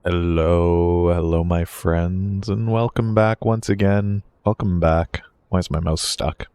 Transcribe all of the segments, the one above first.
Hello my friends, and welcome back once again. Welcome back. Why is my mouse stuck?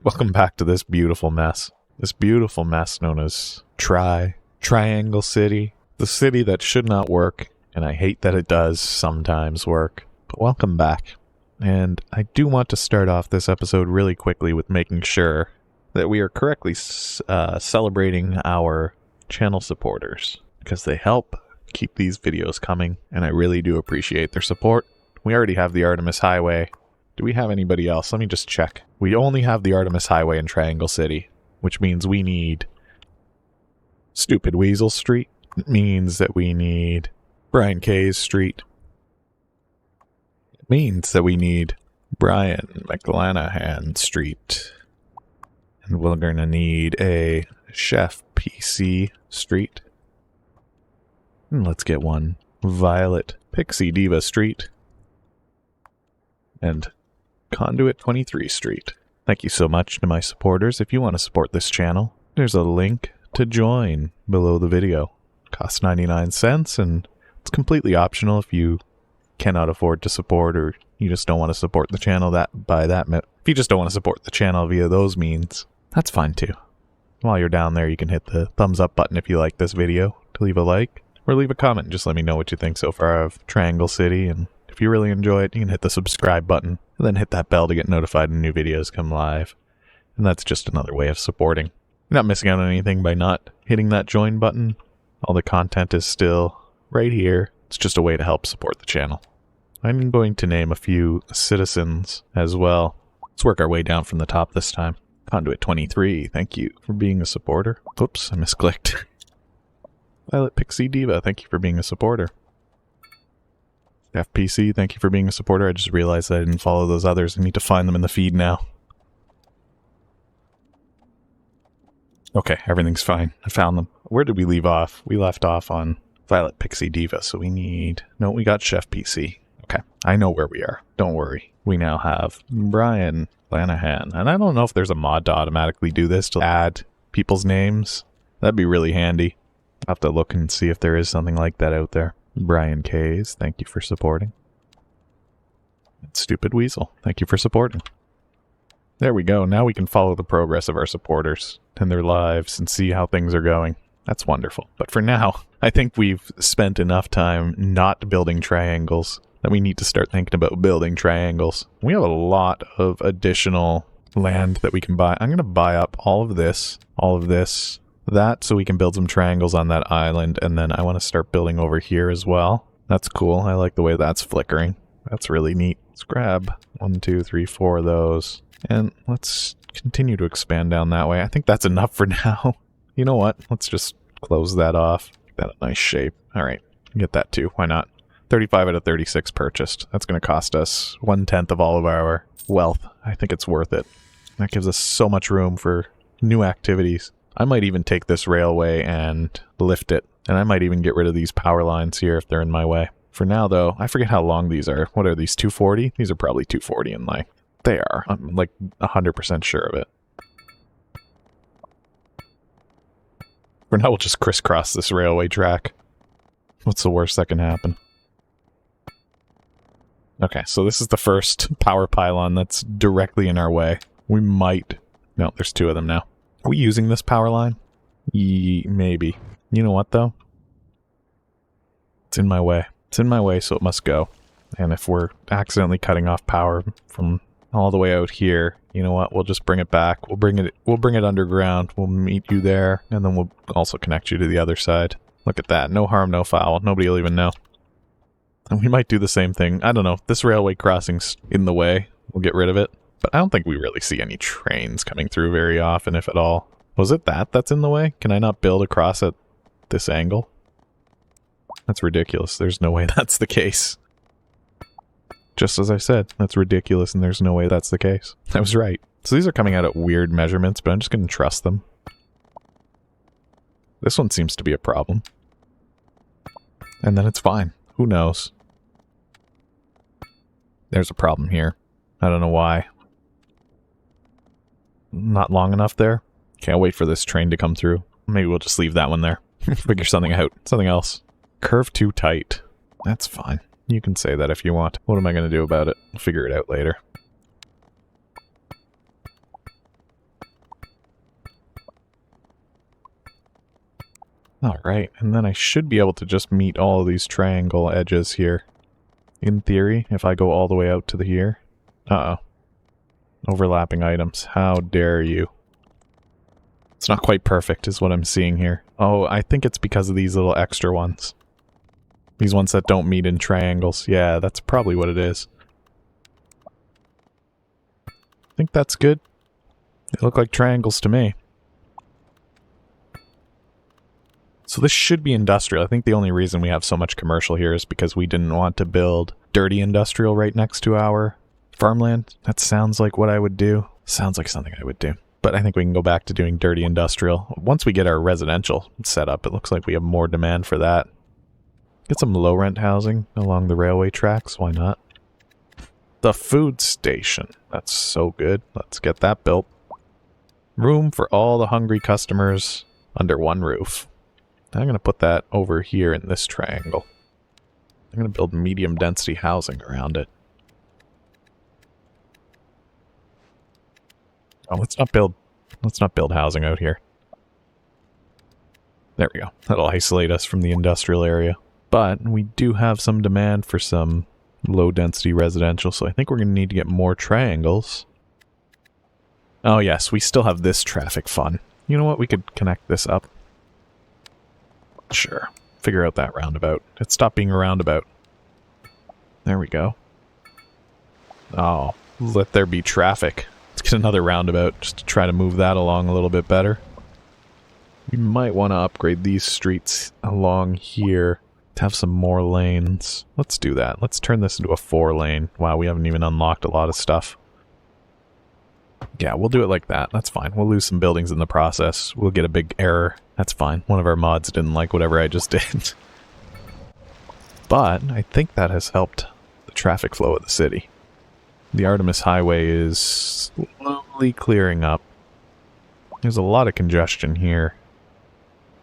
Welcome back to this beautiful mess. This beautiful mess known as Triangle City. The city that should not work, and I hate that it does sometimes work. But welcome back. And I do want to start off this episode really quickly with making sure that we are correctly celebrating our channel supporters, because they help keep these videos coming, and I really do appreciate their support. We already have the Artemis Highway. Do we have anybody else? Let me just check. We only have the Artemis Highway in Triangle City, which means we need Stupid Weasel Street. It means that we need Brian Kay's Street. It means that we need Brian McClanahan Street. And we're going to need a Chef PC Street. And let's get one Violet Pixie Diva Street and Conduit 23 Street. Thank you so much to my supporters. If you want to support this channel, there's a link to join below the video. It costs 99 cents, and it's completely optional if you cannot afford to support, or you just don't want to support the channel if you just don't want to support the channel via those means, that's fine too. While you're down there, you can hit the thumbs up button if you like this video, to leave a like. Or leave a comment, just let me know what you think so far of Triangle City, and if you really enjoy it, you can hit the subscribe button, and then hit that bell to get notified when new videos come live. And that's just another way of supporting. You're not missing out on anything by not hitting that join button. All the content is still right here. It's just a way to help support the channel. I'm going to name a few citizens as well. Let's work our way down from the top this time. Conduit 23, thank you for being a supporter. Oops, I misclicked. Violet Pixie Diva, thank you for being a supporter. FPC, thank you for being a supporter. I just realized I didn't follow those others. I need to find them in the feed now. Okay, everything's fine. I found them. Where did we leave off? We left off on Violet Pixie Diva, so we need... No, we got Chef PC. Okay, I know where we are. Don't worry. We now have Brian Lanahan. And I don't know if there's a mod to automatically do this, to add people's names. That'd be really handy. I'll have to look and see if there is something like that out there. Brian Kays, thank you for supporting. And Stupid Weasel, thank you for supporting. There we go. Now we can follow the progress of our supporters and their lives and see how things are going. That's wonderful. But for now, I think we've spent enough time not building triangles that we need to start thinking about building triangles. We have a lot of additional land that we can buy. I'm going to buy up all of this, that, so we can build some triangles on that island, and then I want to start building over here as well. That's cool. I like the way that's flickering. That's really neat. Let's grab 1, 2, 3, 4 of those, and let's continue to expand down that way. I think that's enough for now. You know what? Let's just close that off. Make that a nice shape. Alright, get that too. Why not? 35 out of 36 purchased. That's going to cost us 1/10 of all of our wealth. I think it's worth it. That gives us so much room for new activities. I might even take this railway and lift it, and I might even get rid of these power lines here if they're in my way. For now, though, I forget how long these are. What are these, 240? These are probably 240 in length. They are. I'm like 100% sure of it. For now, we'll just crisscross this railway track. What's the worst that can happen? Okay, so this is the first power pylon that's directly in our way. We might... No, there's 2 of them now. Are we using this power line? Maybe. You know what, though? It's in my way. It's in my way, so it must go. And if we're accidentally cutting off power from all the way out here, you know what? We'll just bring it back. We'll bring it underground. We'll meet you there, and then we'll also connect you to the other side. Look at that. No harm, no foul. Nobody will even know. And we might do the same thing. I don't know. This railway crossing's in the way. We'll get rid of it. But I don't think we really see any trains coming through very often, if at all. Was it that's in the way? Can I not build across at this angle? That's ridiculous. There's no way that's the case. Just as I said, that's ridiculous, and there's no way that's the case. I was right. So these are coming out at weird measurements, but I'm just going to trust them. This one seems to be a problem. And then it's fine. Who knows? There's a problem here. I don't know why. Not long enough there. Can't wait for this train to come through. Maybe we'll just leave that one there. Figure something out. Something else. Curve too tight. That's fine. You can say that if you want. What am I going to do about it? I'll figure it out later. Alright, and then I should be able to just meet all of these triangle edges here. In theory, if I go all the way out to the here. Uh-oh. Overlapping items. How dare you. It's not quite perfect is what I'm seeing here. Oh, I think it's because of these little extra ones. These ones that don't meet in triangles. Yeah, that's probably what it is. I think that's good. They look like triangles to me. So this should be industrial. I think the only reason we have so much commercial here is because we didn't want to build dirty industrial right next to our farmland. That sounds like what I would do. Sounds like something I would do. But I think we can go back to doing dirty industrial. Once we get our residential set up, it looks like we have more demand for that. Get some low-rent housing along the railway tracks. Why not? The food station. That's so good. Let's get that built. Room for all the hungry customers under one roof. I'm going to put that over here in this triangle. I'm going to build medium density housing around it. Oh, let's not build housing out here. There we go. That'll isolate us from the industrial area. But we do have some demand for some low density residential, so I think we're going to need to get more triangles. Oh yes, we still have this traffic fun. You know what? We could connect this up. Sure. Figure out that roundabout. It stopped being a roundabout. There we go. Oh, let there be traffic. Let's get another roundabout just to try to move that along a little bit better. We might want to upgrade these streets along here to have some more lanes. Let's do that. Let's turn this into a 4-lane. Wow, we haven't even unlocked a lot of stuff. Yeah, we'll do it like that. That's fine. We'll lose some buildings in the process. We'll get a big error. That's fine. One of our mods didn't like whatever I just did. But I think that has helped the traffic flow of the city. The Artemis Highway is slowly clearing up. There's a lot of congestion here.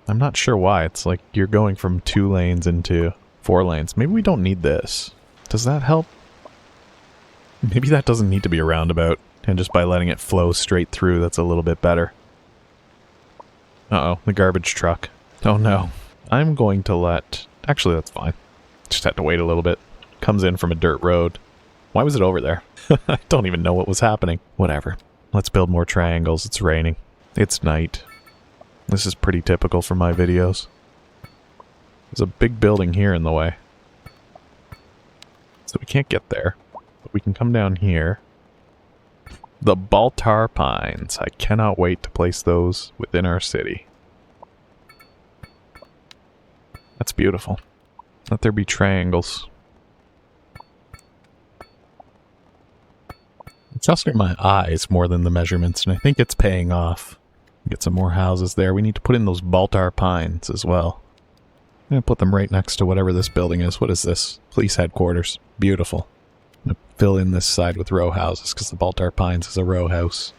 I'm not sure why. It's like you're going from 2 lanes into 4 lanes. Maybe we don't need this. Does that help? Maybe that doesn't need to be a roundabout. And just by letting it flow straight through, that's a little bit better. Uh-oh, the garbage truck. Oh no. I'm going to let... Actually, that's fine. Just had to wait a little bit. Comes in from a dirt road. Why was it over there? I don't even know what was happening. Whatever. Let's build more triangles. It's raining. It's night. This is pretty typical for my videos. There's a big building here in the way. So we can't get there. But we can come down here. The Baltar Pines. I cannot wait to place those within our city. That's beautiful. Let there be triangles. I'm trusting my eyes more than the measurements, and I think it's paying off. Get some more houses there. We need to put in those Baltar Pines as well. I'm going to put them right next to whatever this building is. What is this? Police headquarters. Beautiful. I'm going to fill in this side with row houses because the Baltar Pines is a row house.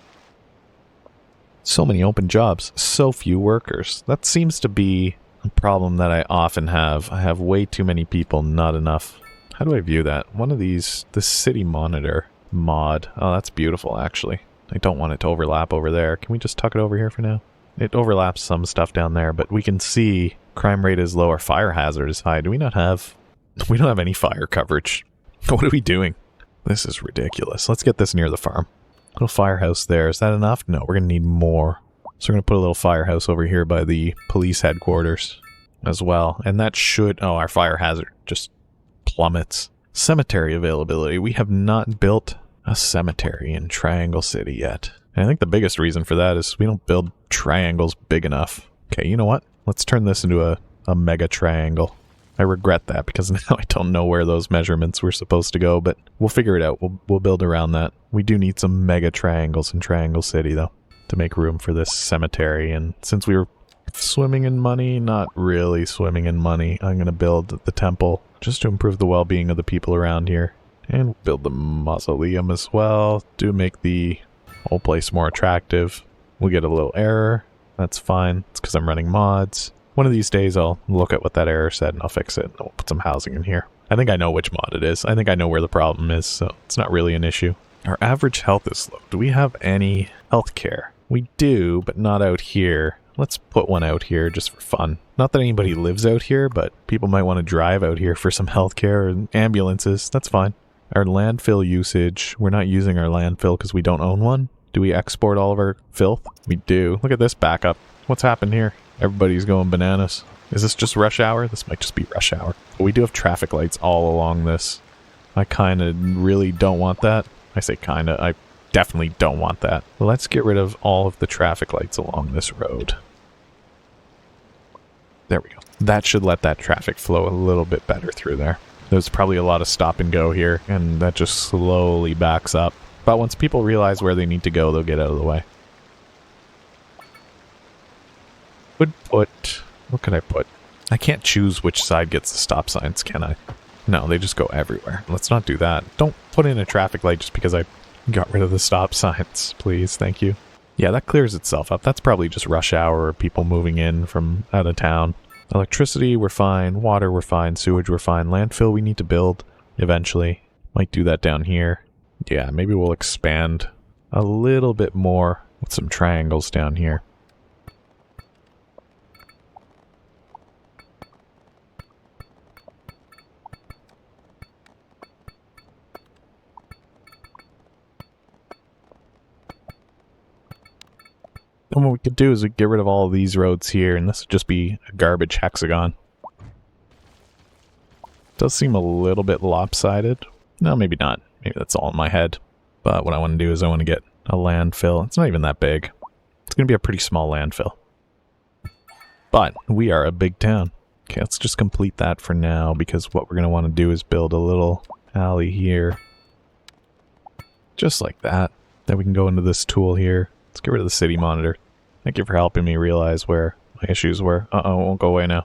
So many open jobs. So few workers. That seems to be a problem that I often have. I have way too many people, not enough. How do I view that? One of these, the city monitor mod. Oh, that's beautiful, actually. I don't want it to overlap over there. Can we just tuck it over here for now? It overlaps some stuff down there, but we can see crime rate is low or fire hazard is high. Do we not have... We don't have any fire coverage. What are we doing? This is ridiculous. Let's get this near the farm. Little firehouse there. Is that enough? No, we're going to need more. So we're going to put a little firehouse over here by the police headquarters as well. And that should... Oh, our fire hazard just plummets. Cemetery availability. We have not built a cemetery in Triangle City yet. And I think the biggest reason for that is we don't build triangles big enough. Okay, you know what? Let's turn this into a mega triangle. I regret that because now I don't know where those measurements were supposed to go, but we'll figure it out. We'll build around that. We do need some mega triangles in Triangle City, though, to make room for this cemetery. And since we were swimming in money, not really swimming in money, I'm going to build the temple just to improve the well-being of the people around here. And build the mausoleum as well to make the whole place more attractive. We'll get a little error. That's fine. It's because I'm running mods. One of these days I'll look at what that error said and I'll fix it and we'll put some housing in here. I think I know which mod it is. I think I know where the problem is, so it's not really an issue. Our average health is low. Do we have any health care? We do, but not out here. Let's put one out here just for fun. Not that anybody lives out here, but people might want to drive out here for some healthcare and ambulances. That's fine. Our landfill usage, we're not using our landfill because we don't own one. Do we export all of our filth? We do. Look at this backup. What's happened here? Everybody's going bananas. Is this just rush hour? This might just be rush hour. But we do have traffic lights all along this. I kind of really don't want that. I say kind of. I definitely don't want that. Well, let's get rid of all of the traffic lights along this road. There we go. That should let that traffic flow a little bit better through there. There's probably a lot of stop and go here, and that just slowly backs up. But once people realize where they need to go, they'll get out of the way. Would put... What could I put? I can't choose which side gets the stop signs, can I? No, they just go everywhere. Let's not do that. Don't put in a traffic light just because I got rid of the stop signs, please. Thank you. Yeah, that clears itself up. That's probably just rush hour or people moving in from out of town. Electricity, we're fine. Water, we're fine. Sewage, we're fine. Landfill, we need to build eventually. Might do that down here. Yeah, maybe we'll expand a little bit more with some triangles down here. And what we could do is we get rid of all of these roads here, and this would just be a garbage hexagon. Does seem a little bit lopsided. No, maybe not. Maybe that's all in my head. But what I want to do is I want to get a landfill. It's not even that big. It's going to be a pretty small landfill. But we are a big town. Okay, let's just complete that for now, because what we're going to want to do is build a little alley here. Just like that. Then we can go into this tool here. Let's get rid of the city monitor. Thank you for helping me realize where my issues were. Uh-oh, it won't go away now.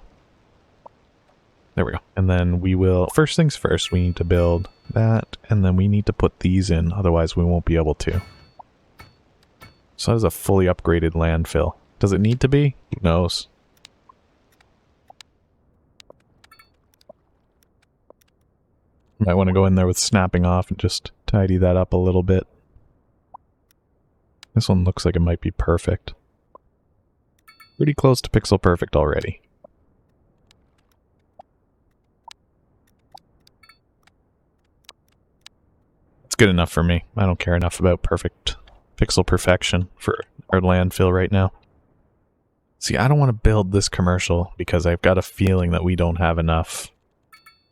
There we go. And then we will... First things first, we need to build that, and then we need to put these in, otherwise we won't be able to. So that is a fully upgraded landfill. Does it need to be? Who knows? Might want to go in there with snapping off and just tidy that up a little bit. This one looks like it might be perfect. Pretty close to pixel perfect already. It's good enough for me. I don't care enough about perfect pixel perfection for our landfill right now. See, I don't want to build this commercial because I've got a feeling that we don't have enough.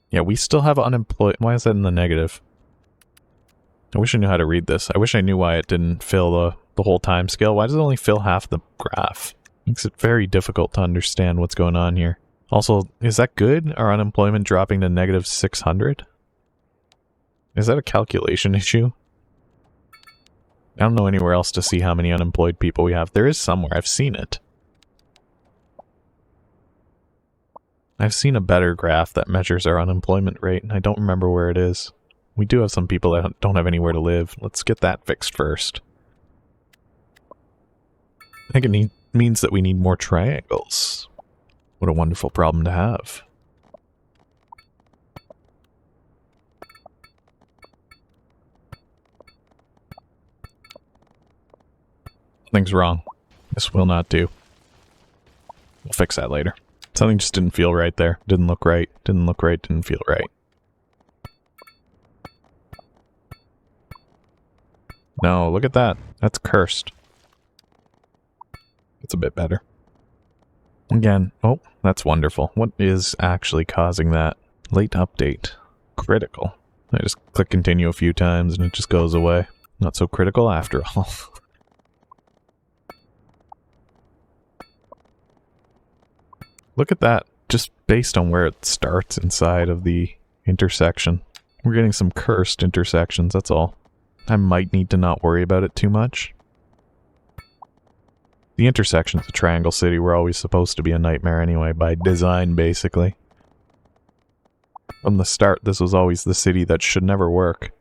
Yeah, we still have unemployed. Why is that in the negative? I wish I knew how to read this. I wish I knew why it didn't fill the whole time scale. Why does it only fill half the graph? Makes it very difficult to understand what's going on here. Also, is that good? Our unemployment dropping to negative 600? Is that a calculation issue? I don't know anywhere else to see how many unemployed people we have. There is somewhere. I've seen it. I've seen a better graph that measures our unemployment rate, and I don't remember where it is. We do have some people that don't have anywhere to live. Let's get that fixed first. I think it means that we need more triangles. What a wonderful problem to have. Something's wrong. This will not do. We'll fix that later. Something just didn't feel right there. Didn't look right. Didn't look right. Didn't feel right. No, look at that. That's cursed. It's a bit better. Again, oh, that's wonderful. What is actually causing that? Late update. Critical. I just click continue a few times and it just goes away. Not so critical after all. Look at that. Just based on where it starts inside of the intersection. We're getting some cursed intersections, that's all. I might need to not worry about it too much. The intersections of Triangle City were always supposed to be a nightmare anyway, by design, basically. From the start, this was always the city that should never work.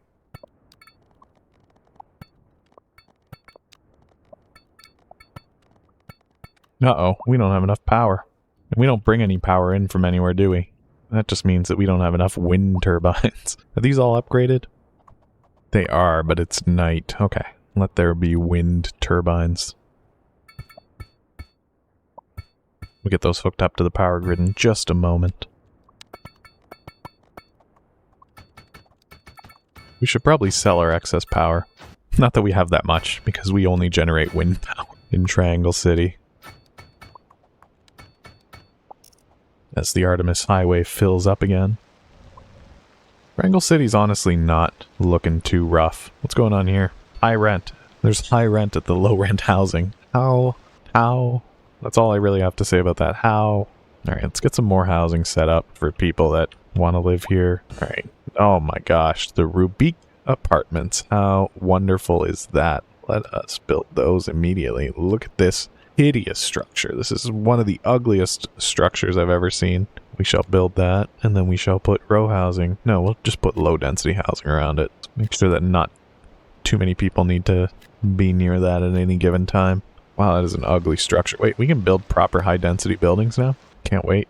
Uh-oh, we don't have enough power. And we don't bring any power in from anywhere, do we? That just means that we don't have enough wind turbines. Are these all upgraded? They are, but it's night. Okay, let there be wind turbines. We'll get those hooked up to the power grid in just a moment. We should probably sell our excess power. Not that we have that much, because we only generate wind power in Triangle City. As the Artemis Highway fills up again. Triangle City's honestly not looking too rough. What's going on here? High rent. There's high rent at the low rent housing. How? That's all I really have to say about that. How? Alright, let's get some more housing set up for people that want to live here. Alright. Oh my gosh, the Rubik apartments. How wonderful is that? Let us build those immediately. Look at this hideous structure. This is one of the ugliest structures I've ever seen. We shall build that, and then we shall put row housing. No, we'll just put low density housing around it. Make sure that not too many people need to be near that at any given time. Wow, that is an ugly structure. Wait, we can build proper high density buildings now? Can't wait.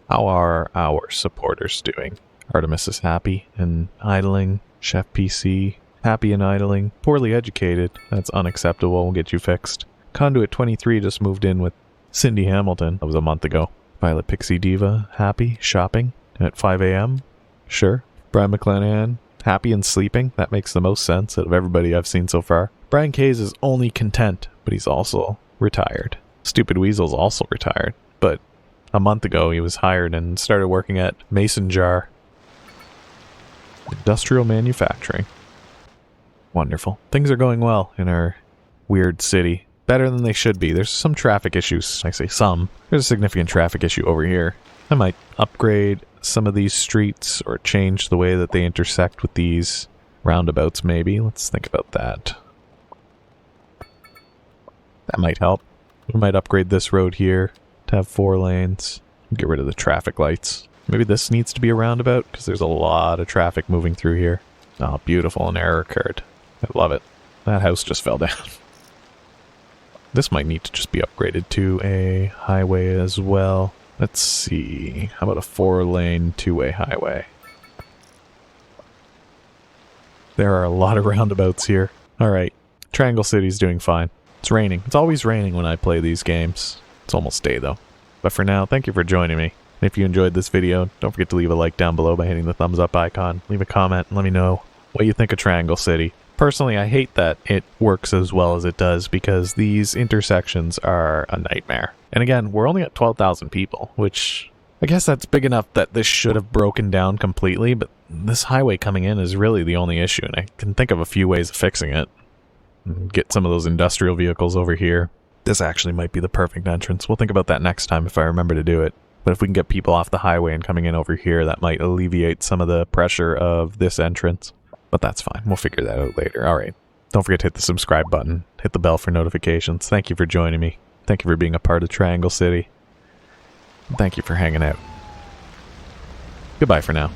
How are our supporters doing? Artemis is happy and idling. Chef PC, happy and idling. Poorly educated. That's unacceptable. We'll get you fixed. Conduit 23 just moved in with Cindy Hamilton. That was a month ago. Violet Pixie Diva, happy, shopping at 5 a.m. Sure. Brian McClanahan, happy and sleeping. That makes the most sense out of everybody I've seen so far. Brian Case is only content, but he's also retired. Stupid Weasel's also retired, but a month ago he was hired and started working at Mason Jar. Industrial manufacturing. Wonderful. Things are going well in our weird city. Better than they should be. There's some traffic issues. I say some. There's a significant traffic issue over here. I might upgrade some of these streets or change the way that they intersect with these roundabouts maybe. Let's think about that. That might help. We might upgrade this road here to have 4 lanes. Get rid of the traffic lights. Maybe this needs to be a roundabout because there's a lot of traffic moving through here. Oh, beautiful. An error occurred. I love it. That house just fell down. This might need to just be upgraded to a highway as well. Let's see. How about a 4-lane, 2-way highway? There are a lot of roundabouts here. Alright. Triangle City's doing fine. It's raining. It's always raining when I play these games. It's almost day though. But for now, thank you for joining me. And if you enjoyed this video, don't forget to leave a like down below by hitting the thumbs up icon. Leave a comment and let me know what you think of Triangle City. Personally, I hate that it works as well as it does because these intersections are a nightmare. And again, we're only at 12,000 people, which I guess that's big enough that this should have broken down completely, but this highway coming in is really the only issue, and I can think of a few ways of fixing it. Get some of those industrial vehicles over here. This actually might be the perfect entrance. We'll think about that next time if I remember to do it. But if we can get people off the highway and coming in over here, that might alleviate some of the pressure of this entrance. But that's fine. We'll figure that out later. Alright. Don't forget to hit the subscribe button. Hit the bell for notifications. Thank you for joining me. Thank you for being a part of Triangle City. Thank you for hanging out. Goodbye for now.